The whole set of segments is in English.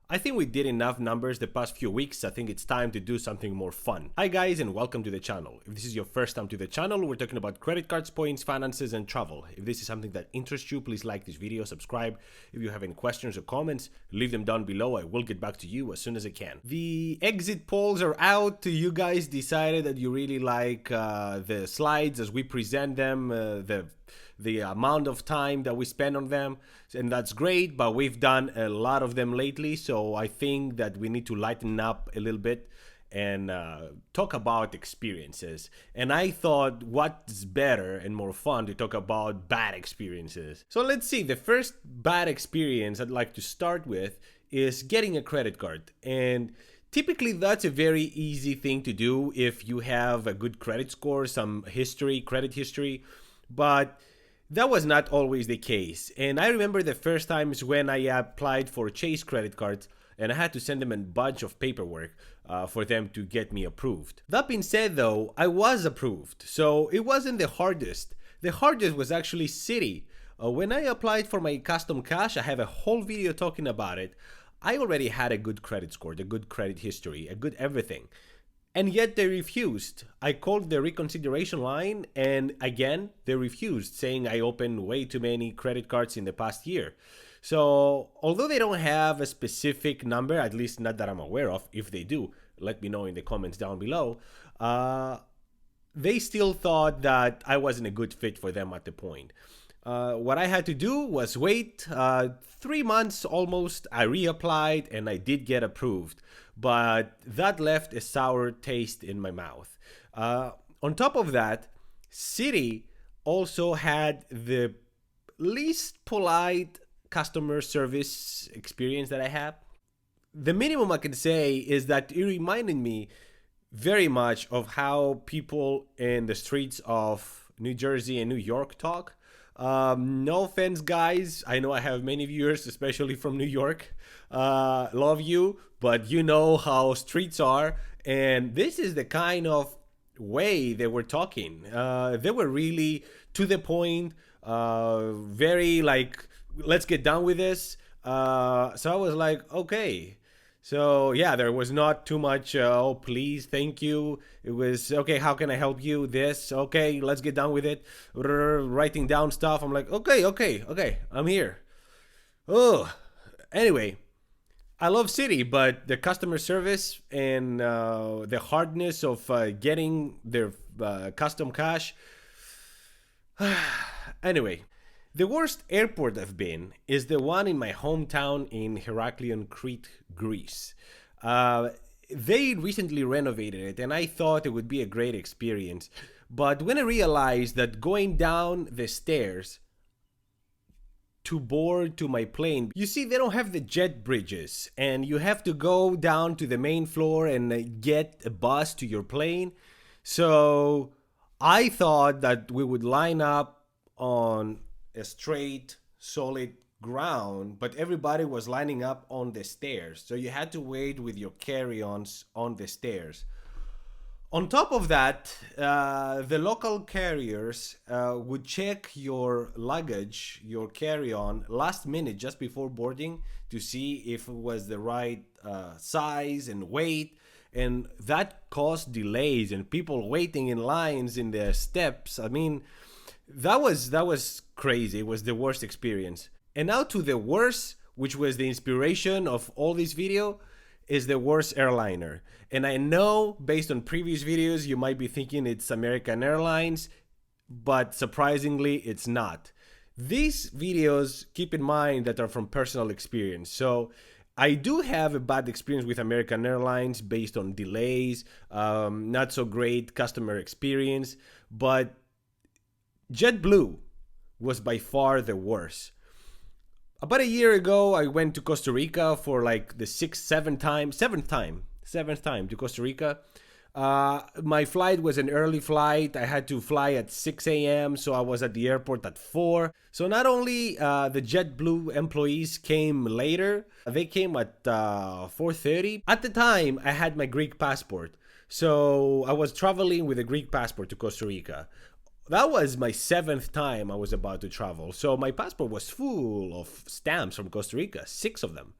I think we did enough numbers the past few weeks. I think it's time to do something more fun. Hi guys and welcome to the channel. If this is your first time to the channel, we're talking about credit cards, points, finances and travel. If this is something that interests you, please like this video, subscribe. If you have any questions or comments, leave them down below. I will get back to you as soon as I can. The exit polls are out. You guys decided that you really like the slides as we present them, the amount of time that we spend on them, and that's great, but we've done a lot of them lately, so I think that we need to lighten up a little bit and talk about experiences. And I thought what's better and more fun to talk about bad experiences. So let's see, the first bad experience I'd like to start with is getting a credit card. And typically that's a very easy thing to do if you have a good credit score, some history, credit history, but that was not always the case. And I remember the first times when I applied for Chase credit cards and I had to send them a bunch of paperwork for them to get me approved. That being said though, I was approved, so it wasn't the hardest. The hardest was actually Citi. When I applied for my custom cash, I have a whole video talking about it. I already had a good credit score, a good credit history, a good everything. And yet they refused. I called the reconsideration line and again, they refused, saying I opened way too many credit cards in the past year. So although they don't have a specific number, at least not that I'm aware of, if they do, let me know in the comments down below, they still thought that I wasn't a good fit for them at the point. What I had to do was wait 3 months almost. I reapplied and I did get approved, but that left a sour taste in my mouth. On top of that, Citi also had the least polite customer service experience that I have. The minimum I can say is that it reminded me very much of how people in the streets of New Jersey and New York talk. No offense, guys. I know I have many viewers, especially from New York. Love you, but you know how streets are. And this is the kind of way they were talking. They were really to the point, very like, let's get done with this. So I was like, okay. So yeah, there was not too much, oh, please, thank you. It was, okay, how can I help you? This, okay, let's get done with it. Writing down stuff. I'm like, okay, I'm here. Oh, anyway, I love Citi, but the customer service and the hardness of getting their custom cash. Anyway. The worst airport I've been is the one in my hometown in Heraklion, Crete, Greece. They recently renovated it and I thought it would be a great experience. But when I realized that going down the stairs to board to my plane, you see they don't have the jet bridges and you have to go down to the main floor and get a bus to your plane. So I thought that we would line up on a straight, solid ground, but everybody was lining up on the stairs. So you had to wait with your carry-ons on the stairs. On top of that, the local carriers would check your luggage, your carry-on, last minute just before boarding to see if it was the right size and weight. And that caused delays and people waiting in lines in the steps. I mean, that was crazy. It was the worst experience. And now to the worst, which was the inspiration of all this video, is the worst airliner. And I know based on previous videos, you might be thinking it's American Airlines, but surprisingly, it's not. These videos, keep in mind, that are from personal experience. So I do have a bad experience with American Airlines based on delays, not so great customer experience, but JetBlue was by far the worst. About a year ago, I went to Costa Rica for like the seventh time to Costa Rica. My flight was an early flight. I had to fly at 6 a.m. so I was at the airport at 4. So not only the JetBlue employees came later, they came at 4:30. At the time, I had my Greek passport. So I was traveling with a Greek passport to Costa Rica. That was my 7th time I was about to travel. So my passport was full of stamps from Costa Rica, 6 of them.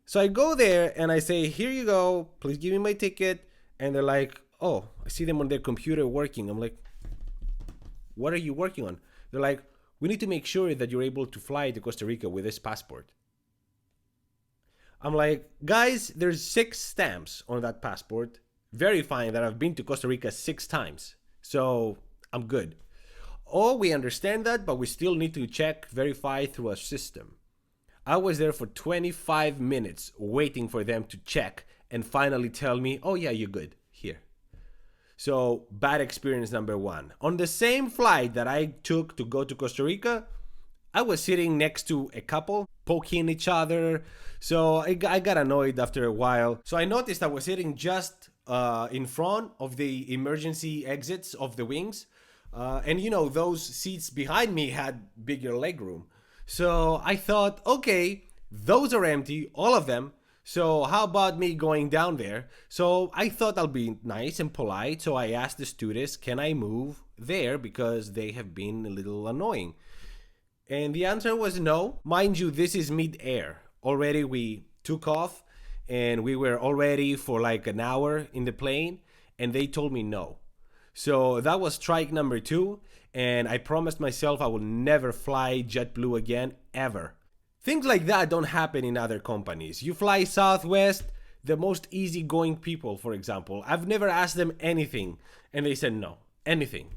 So I go there and I say, here you go, please give me my ticket. And they're like, oh, I see them on their computer working. I'm like, what are you working on? They're like, we need to make sure that you're able to fly to Costa Rica with this passport. I'm like, guys, there's 6 stamps on that passport verifying that I've been to Costa Rica 6 times. So I'm good. Oh, we understand that, but we still need to check, verify through a system. I was there for 25 minutes waiting for them to check and finally tell me, oh yeah, you're good, here. So bad experience number 1. On the same flight that I took to go to Costa Rica, I was sitting next to a couple poking each other. So I got annoyed after a while. So I noticed I was sitting just in front of the emergency exits of the wings. And you know, those seats behind me had bigger legroom. So I thought, okay, those are empty, all of them. So how about me going down there? So I thought I'll be nice and polite. So I asked the stewardess, can I move there? Because they have been a little annoying. And the answer was no. Mind you, this is mid-air. Already we took off and we were already for like an hour in the plane and they told me no. So that was strike number 2. And I promised myself I will never fly JetBlue again, ever. Things like that don't happen in other companies. You fly Southwest, the most easygoing people, for example. I've never asked them anything and they said no, anything.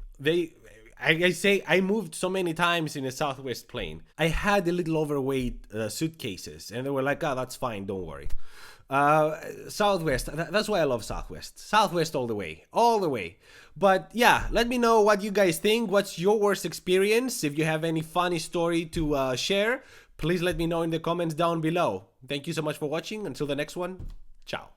I say I moved so many times in a Southwest plane. I had a little overweight suitcases and they were like, oh, that's fine, don't worry. Southwest, that's why I love Southwest. Southwest all the way, all the way. But yeah, let me know what you guys think. What's your worst experience? If you have any funny story to share, please let me know in the comments down below. Thank you so much for watching. Until the next one, ciao.